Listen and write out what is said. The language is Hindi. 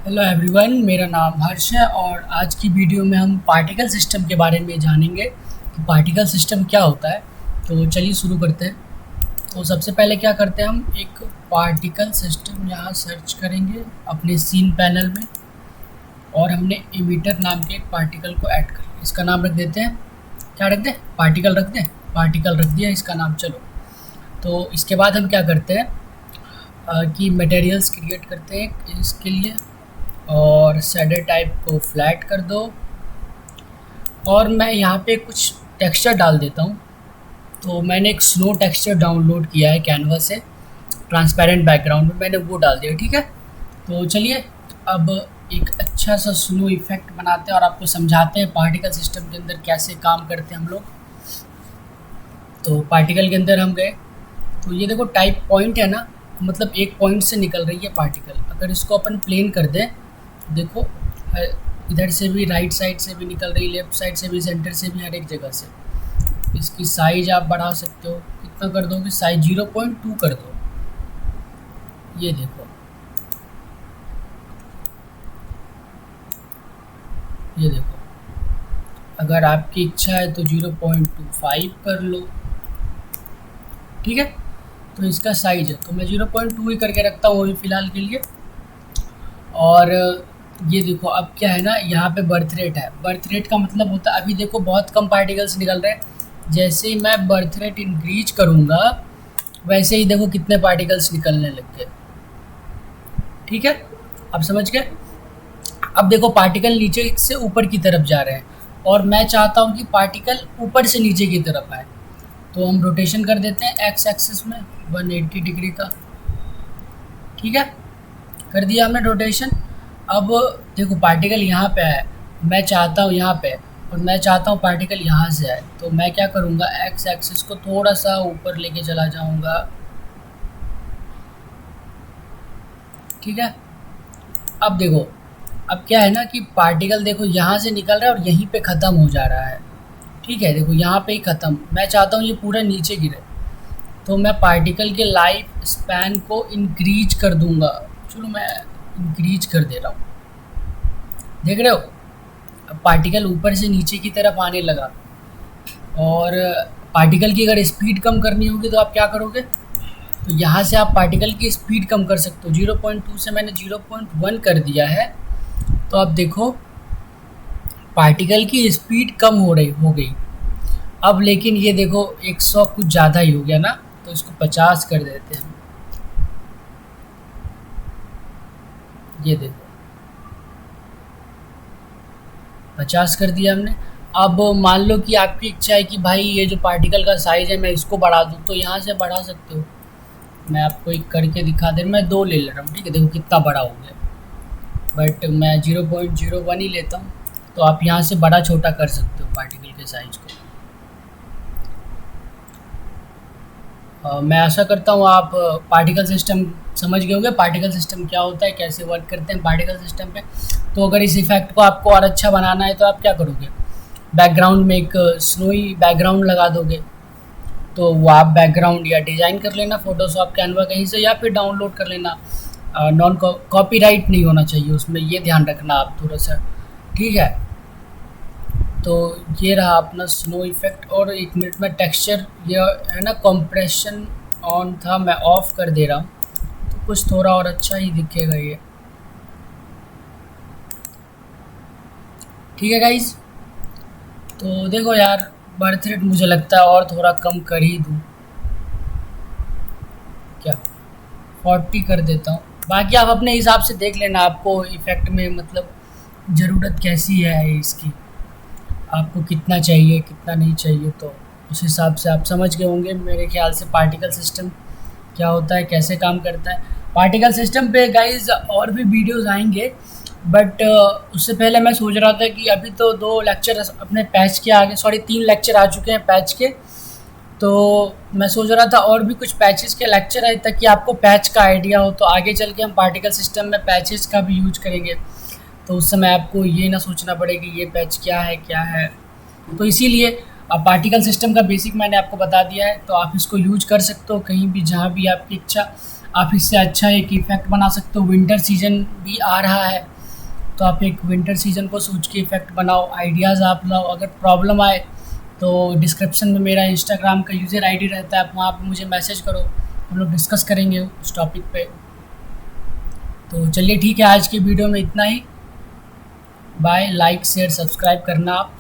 हेलो एवरीवन, मेरा नाम हर्ष है और आज की वीडियो में हम पार्टिकल सिस्टम के बारे में जानेंगे कि पार्टिकल सिस्टम क्या होता है। तो चलिए शुरू करते हैं। तो सबसे पहले क्या करते हैं, हम एक पार्टिकल सिस्टम यहाँ सर्च करेंगे अपने सीन पैनल में और हमने इमिटर नाम के एक पार्टिकल को ऐड कर लिया। इसका नाम रख देते हैं, क्या रख दें, पार्टिकल रख दें। पार्टिकल रख दिया इसका नाम। चलो, तो इसके बाद हम क्या करते हैं कि मटेरियल्स क्रिएट करते हैं इसके लिए, और शेडर टाइप को फ्लैट कर दो और मैं यहाँ पे कुछ टेक्सचर डाल देता हूँ। तो मैंने एक स्नो टेक्सचर डाउनलोड किया है कैनवा से, ट्रांसपेरेंट बैकग्राउंड में मैंने वो डाल दिया। ठीक है, तो चलिए अब एक अच्छा सा स्नो इफेक्ट बनाते हैं और आपको समझाते हैं पार्टिकल सिस्टम के अंदर कैसे काम करते हैं हम लोग। तो पार्टिकल के अंदर हम गए, तो ये देखो टाइप पॉइंट है ना, मतलब एक पॉइंट से निकल रही है पार्टिकल। अगर इसको अपन प्लेन कर दें, देखो इधर से भी, राइट साइड से भी निकल रही, लेफ्ट साइड से भी, सेंटर से भी, हर एक जगह से। इसकी साइज आप बढ़ा सकते हो, कितना कर दोगे, साइज 0.2 कर दो। ये देखो, ये देखो, अगर आपकी इच्छा है तो 0.25 कर लो। ठीक है, तो इसका साइज है, तो मैं 0.2 ही करके रखता हूँ अभी फ़िलहाल के लिए। और ये देखो अब क्या है ना, यहाँ पे बर्थ रेट है। बर्थ रेट का मतलब होता है, अभी देखो बहुत कम पार्टिकल्स निकल रहे हैं। जैसे ही मैं बर्थ रेट इंक्रीज करूँगा वैसे ही देखो कितने पार्टिकल्स निकलने लग गए। ठीक है, अब समझ गए। अब देखो पार्टिकल नीचे से ऊपर की तरफ जा रहे हैं और मैं चाहता हूँ कि पार्टिकल ऊपर से नीचे की तरफ आए। तो हम रोटेशन कर देते हैं एक्स एक्सिस में 180 डिग्री का। ठीक है, कर दिया हमने रोटेशन। अब देखो पार्टिकल यहाँ पे है, मैं चाहता हूँ यहाँ पे, और मैं चाहता हूँ पार्टिकल यहाँ से आए। तो मैं क्या करूँगा, एक्स एक्सिस को थोड़ा सा ऊपर लेके चला जाऊँगा। ठीक है, अब देखो, अब क्या है ना कि पार्टिकल देखो यहाँ से निकल रहा है और यहीं पे ख़त्म हो जा रहा है। ठीक है, देखो यहाँ पे ही ख़त्म। मैं चाहता हूँ ये पूरा नीचे गिरे, तो मैं पार्टिकल के लाइफ स्पैन को इंक्रीज कर दूंगा। चलो मैं इंक्रीज कर दे रहा हूँ, देख रहे हो, अब पार्टिकल ऊपर से नीचे की तरफ आने लगा। और पार्टिकल की अगर स्पीड कम करनी होगी तो आप क्या करोगे, तो यहाँ से आप पार्टिकल की स्पीड कम कर सकते हो। 0.2 से मैंने 0.1 कर दिया है। तो अब देखो पार्टिकल की स्पीड कम हो गई। अब लेकिन ये देखो 100 कुछ ज़्यादा ही हो गया ना, तो इसको 50 कर देते हैं। ये देखो 50 कर दिया हमने। अब मान लो कि आपकी इच्छा है कि भाई ये जो पार्टिकल का साइज़ है मैं इसको बढ़ा दूँ, तो यहाँ से बढ़ा सकते हो। मैं आपको एक करके दिखा दे, मैं 2 ले रहा हूँ। ठीक है, देखो कितना बड़ा हो गया, बट मैं 0.01 ही लेता हूँ। तो आप यहाँ से बड़ा छोटा कर सकते हो पार्टिकल के साइज़ को। मैं आशा करता हूँ आप पार्टिकल सिस्टम समझ गए होंगे, पार्टिकल सिस्टम क्या होता है, कैसे वर्क करते हैं पार्टिकल सिस्टम पे। तो अगर इस इफ़ेक्ट को आपको और अच्छा बनाना है तो आप क्या करोगे, बैकग्राउंड में एक स्नोई बैकग्राउंड लगा दोगे। तो वो आप बैकग्राउंड या डिज़ाइन कर लेना फ़ोटोशॉप कैनवा कहीं से, या फिर डाउनलोड कर लेना। नॉन कॉपीराइट नहीं होना चाहिए उसमें, ये ध्यान रखना आप थोड़ा सा। ठीक है, तो ये रहा अपना स्नो इफ़ेक्ट। और 1 मिनट में टेक्सचर ये है ना, कंप्रेशन ऑन था, मैं ऑफ़ कर दे रहा हूँ, तो कुछ थोड़ा और अच्छा ही दिखेगा ये। ठीक है गाइज, तो देखो यार बर्थ रेट मुझे लगता है और थोड़ा कम कर ही दूँ, क्या 40 कर देता हूँ। बाकी आप अपने हिसाब से देख लेना, आपको इफ़ेक्ट में मतलब ज़रूरत कैसी है इसकी, आपको कितना चाहिए कितना नहीं चाहिए, तो उस हिसाब से आप समझ गए होंगे मेरे ख्याल से पार्टिकल सिस्टम क्या होता है, कैसे काम करता है। पार्टिकल सिस्टम पे गाइस और भी वीडियोस आएंगे, बट उससे पहले मैं सोच रहा था कि अभी तो 2 लेक्चर अपने पैच के आगे, सॉरी 3 लेक्चर आ चुके हैं पैच के। तो मैं सोच रहा था और भी कुछ पैचेस के लेक्चर आए ताकि आपको पैच का आइडिया हो, तो आगे चल के हम पार्टिकल सिस्टम में पैचेस का भी यूज करेंगे। तो उस समय आपको ये ना सोचना पड़े कि ये पैच क्या है क्या है। तो इसीलिए अब पार्टिकल सिस्टम का बेसिक मैंने आपको बता दिया है, तो आप इसको यूज कर सकते हो कहीं भी जहाँ भी आपकी इच्छा। आप इससे अच्छा एक इफ़ेक्ट बना सकते हो। विंटर सीजन भी आ रहा है, तो आप एक विंटर सीज़न को सोच के इफ़ेक्ट बनाओ, आइडियाज़ आप लाओ। अगर प्रॉब्लम आए तो डिस्क्रिप्शन में मेरा इंस्टाग्राम का यूज़र आईडी रहता है, आप वहाँ पे मुझे मैसेज करो, हम लोग डिस्कस करेंगे उस टॉपिक पे। तो चलिए ठीक है, आज के वीडियो में इतना ही। बाय। लाइक शेयर सब्सक्राइब करना आप।